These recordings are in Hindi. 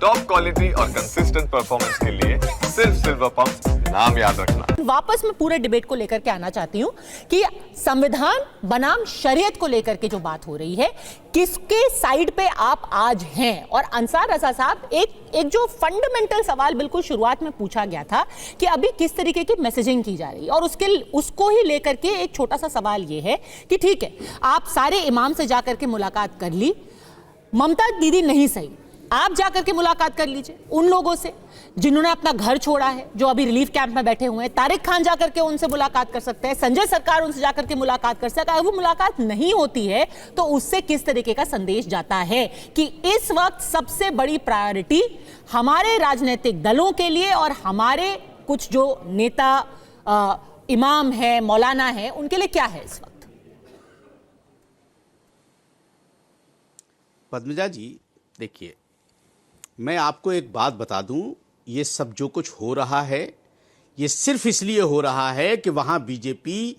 टॉप क्वालिटी और कंसिस्टेंट परफॉर्मेंस के लिए सिर्फ सिल्वर पंप नाम याद रखना। वापस मैं पूरे डिबेट को लेकर के आना चाहती हूं कि संविधान बनाम शरीयत को लेकर के जो बात हो रही है, किसके साइड पे आप आज हैं। और अंसार रजा साहब, एक जो फंडामेंटल सवाल बिल्कुल शुरुआत में पूछा गया था कि अभी किस तरीके की मैसेजिंग की जा रही है, और उसको ही लेकर के एक छोटा सा सवाल ये है कि ठीक है, आप सारे इमाम से जाकर के मुलाकात कर ली, ममता दीदी नहीं सही, आप जाकर के मुलाकात कर लीजिए उन लोगों से जिन्होंने अपना घर छोड़ा है, जो अभी रिलीफ कैंप में बैठे हुए हैं। तारिक खान जाकर के उनसे मुलाकात कर सकते हैं, संजय सरकार उनसे जाकर के मुलाकात कर सकता है। वो मुलाकात नहीं होती है तो उससे किस तरीके का संदेश जाता है कि इस वक्त सबसे बड़ी प्रायोरिटी हमारे राजनीतिक दलों के लिए और हमारे कुछ जो नेता इमाम है, मौलाना है, उनके लिए क्या है इस वक्त। पद्मजा जी, देखिए, मैं आपको एक बात बता दूं, ये सब जो कुछ हो रहा है ये सिर्फ इसलिए हो रहा है कि वहां बीजेपी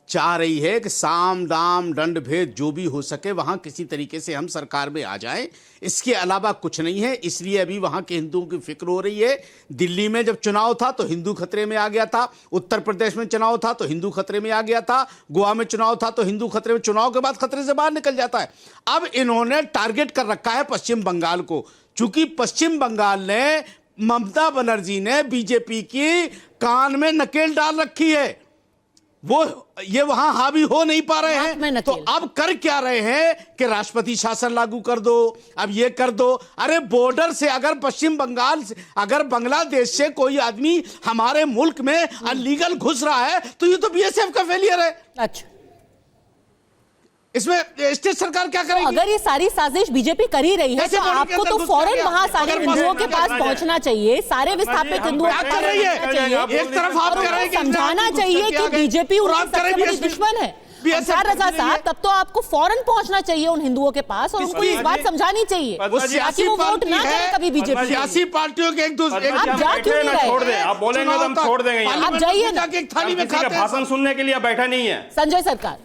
चाह रही है कि साम दाम दंड भेद जो भी हो सके वहां किसी तरीके से हम सरकार में आ जाएं। इसके अलावा कुछ नहीं है। इसलिए अभी वहां के हिंदुओं की फिक्र हो रही है। दिल्ली में जब चुनाव था तो हिंदू खतरे में आ गया था, उत्तर प्रदेश में चुनाव था तो हिंदू खतरे में आ गया था, गोवा में चुनाव था तो हिंदू खतरे में, चुनाव के बाद खतरे से बाहर निकल जाता है। अब इन्होंने टारगेट कर रखा है पश्चिम बंगाल को, चूंकि पश्चिम बंगाल ने, ममता बनर्जी ने बीजेपी की कान में नकेल डाल रखी है, वो ये वहां हावी हो नहीं पा रहे हैं। तो अब कर क्या रहे हैं कि राष्ट्रपति शासन लागू कर दो, अब ये कर दो। अरे बॉर्डर से अगर पश्चिम बंगाल से, अगर बांग्लादेश से कोई आदमी हमारे मुल्क में अनलीगल घुस रहा है तो ये तो बीएसएफ का फेलियर है। अच्छा, इसमें स्टेट सरकार क्या करेगी? अगर ये सारी साजिश बीजेपी कर ही रही है तो आपको तो फौरन वहां सारे हिंदुओं के पास पहुंचना चाहिए, सारे विस्थापित हिंदुओं को एक तरफ आप कर रहे हैं, समझाना चाहिए कि बीजेपी उनकी सबसे बड़ी दुश्मन है। अंसार रजा साहब, तब तो आपको फौरन पहुंचना चाहिए उन हिंदुओं के पास और उनको इस बात समझानी चाहिए ताकि वो वोट ना करें कभी बीजेपी। सियासी पार्टियों के एक दूसरे, आप जा क्यों नहीं छोड़ दे, रहे? आप बोलेंगे तो हम छोड़ देंगे। आप जाइए ना, थाली में खाते हैं। भाषण सुनने के लिए बैठा नहीं है संजय सरकार,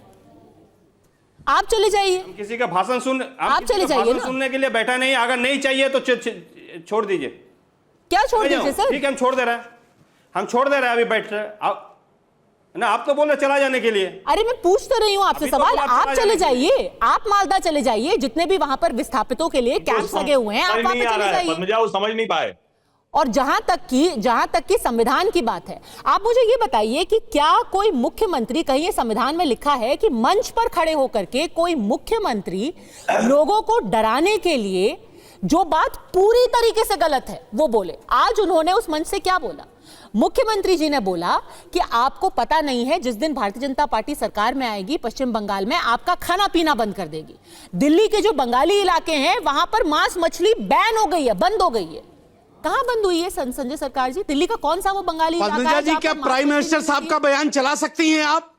आप चले जाइए। किसी का भाषण आप चले जाइए ना, सुनने के लिए बैठा नहीं। अगर नहीं चाहिए तो छोड़ दीजिए। क्या छोड़ दीजिए सर? ठीक है, हम छोड़ दे रहे हैं, हम छोड़ दे रहे हैं, अभी बैठ रहे ना। आप तो बोल रहे चला जाने के लिए। अरे मैं पूछ तो रही हूँ आपसे सवाल, आप चले जाइए, आप मालदा चले जाइए, जितने भी वहां पर विस्थापितों के लिए कैंप्स लगे हुए हैं, आप वहां पे चले जाइए। समझ नहीं पाए। और जहां तक की संविधान की बात है, आप मुझे ये बताइए कि क्या कोई मुख्यमंत्री, कहीं ये संविधान में लिखा है कि मंच पर खड़े होकर के कोई मुख्यमंत्री लोगों को डराने के लिए जो बात पूरी तरीके से गलत है वो बोले? आज उन्होंने उस मंच से क्या बोला? मुख्यमंत्री जी ने बोला कि आपको पता नहीं है, जिस दिन भारतीय जनता पार्टी सरकार में आएगी पश्चिम बंगाल में, आपका खाना पीना बंद कर देगी। दिल्ली के जो बंगाली इलाके हैं वहां पर मांस मछली बैन हो गई है, बंद हो गई है। कहां बंद हुई है संजय सरकार जी? दिल्ली का कौन सा वो बंगाली इलाका है? जी, क्या प्राइम मिनिस्टर साहब का बयान चला सकती हैं आप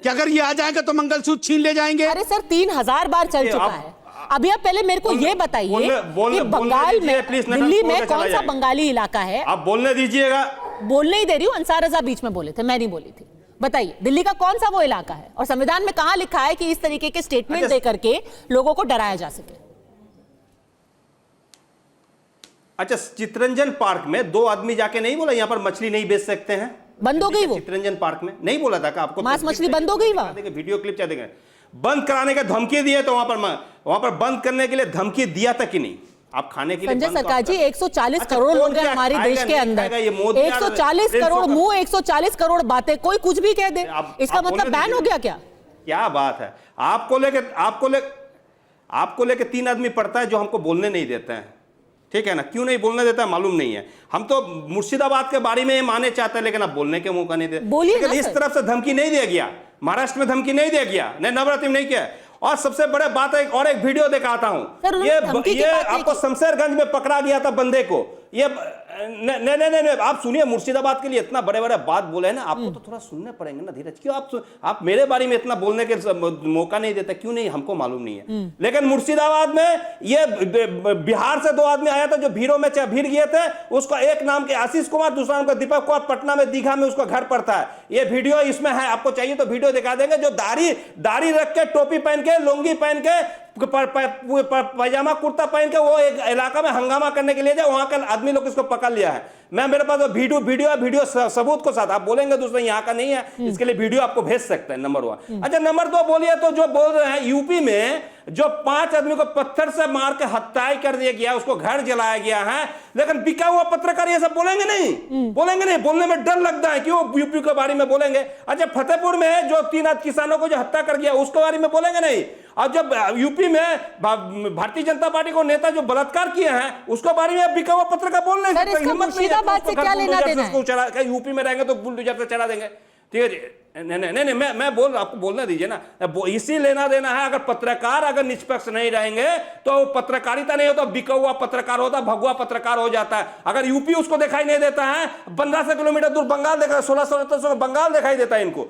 कि अगर ये आ जाएगा तो मंगलसूत्र छीन ले जाएंगे? अरे सर, 3000 बार चल चुका है। अभी आप पहले मेरे को ये बताइए कि बंगाल में, दिल्ली में कौन सा बंगाली इलाका है? आप बोलने दीजिएगा। बोलने ही दे रही हूँ, अंसार रजा बीच में बोले थे, मैं नहीं बोली थी। बताइए दिल्ली का कौन सा वो इलाका है और संविधान में कहां लिखा है कि इस तरीके के स्टेटमेंट दे करके लोगों को डराया जा सके? अच्छा, चितरंजन पार्क में 2 आदमी जाके नहीं बोला यहाँ पर मछली नहीं बेच सकते हैं? बंद हो गई वो चितरंजन पार्क में नहीं बोला था? आपको मांस मछली बंद हो गई वहां? वीडियो क्लिप क्या देंगे? बंद कराने का धमकी दिए तो वहां पर बंद करने के लिए धमकी दिया था कि नहीं? आप खाने के लिए संजय सरकार जी, 140 करोड़ लोग हैं हमारे देश के अंदर, 140 करोड़ मुंह, 140 करोड़ बातें, कोई कुछ भी कह दे, इसका मतलब बैन हो गया क्या? क्या बात है? आपको लेके 3 आदमी पढ़ता है जो हमको बोलने नहीं देते हैं, ठीक है ना? क्यों नहीं बोलने देता है मालूम नहीं है। हम तो मुर्शिदाबाद के बारे में माने चाहते हैं लेकिन आप बोलने के मौका नहीं देते। लेकिन इस तरफ से धमकी नहीं दिया गया, महाराष्ट्र में धमकी नहीं दिया गया, नवरात्रि में नहीं किया। और सबसे बड़े बात है, और एक वीडियो दिखाता हूं, ये आपको शमशेरगंज में पकड़ा गया था बंदे को। ये नहीं, आप सुनिए, मुर्शिदाबाद के लिए इतना बड़े बड़े बात बोले हैं ना, आपको तो थोड़ा सुनने पड़ेंगे ना धीरज। क्यों आप मेरे बारे में इतना बोलने के मौका नहीं देते? क्यों नहीं? हमको मालूम नहीं है। लेकिन मुर्शिदाबाद में ये बिहार से 2 आदमी आया था जो भीड़ों में भीड़ गए थे। उसका एक नाम के आशीष कुमार, दूसरा नाम का दीपक कुमार, पटना में दीघा में उसका घर पड़ता है। ये वीडियो इसमें है, आपको चाहिए तो वीडियो दिखा देंगे। जो दाढ़ी रख के, टोपी पहन के, लुंगी पहन के पैजामा कुर्ता पहन के वो एक इलाका में हंगामा करने के लिए जाए, वहां का आदमी लोग इसको पकड़ लिया है। मेरे पास वीडियो सबूत को साथ, आप बोलेंगे दूसरा यहाँ का नहीं है, इसके लिए वीडियो आपको भेज सकते हैं, नंबर 1। अच्छा, नंबर 2 बोलिए तो जो बोल रहे हैं यूपी में जो 5 आदमी को पत्थर से मार के हत्या कर दिया गया, उसको घर जलाया गया है, लेकिन बिका हुआ पत्रकार ये सब बोलेंगे नहीं, बोलने में डर लगता है कि वो यूपी के बारे में बोलेंगे। अच्छा, फतेहपुर में जो 3 किसानों को जो हत्या कर दिया उसके बारे में बोलेंगे नहीं। और जब यूपी में भारतीय जनता पार्टी को नेता जो बलात्कार किए हैं उसके बारे में बिका हुआ पत्रकार बोल नहीं सकते, हिम्मत नहीं है। बात से क्या लेना देना है? यूपी में रहेंगे तो बुलडोजर से चढ़ा देंगे, ठीक है जी। नहीं, मैं बोल रहा, आपको बोलने दीजिए ना, इसी लेना देना है। अगर पत्रकार अगर निष्पक्ष नहीं रहेंगे तो पत्रकारिता नहीं होता, बिका हुआ पत्रकार होता, भगवा पत्रकार हो जाता है। अगर यूपी उसको दिखाई नहीं देता है, 1500 किलोमीटर दूर बंगाल देखा, 1600 बंगाल दिखाई देता है इनको,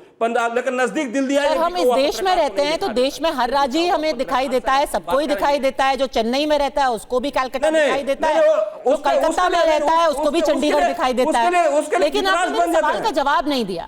लेकिन नजदीक दिल दिया है। हम इस देश में रहते हैं तो देश में हर राज्य ही हमें दिखाई देता है, सबको ही दिखाई देता है। जो चेन्नई में रहता है उसको भी कलकत्ता दिखाई देता है, जो कलकत्ता में रहता है उसको भी चंडीगढ़ दिखाई देता है। लेकिन आपने सवाल का जवाब नहीं दिया।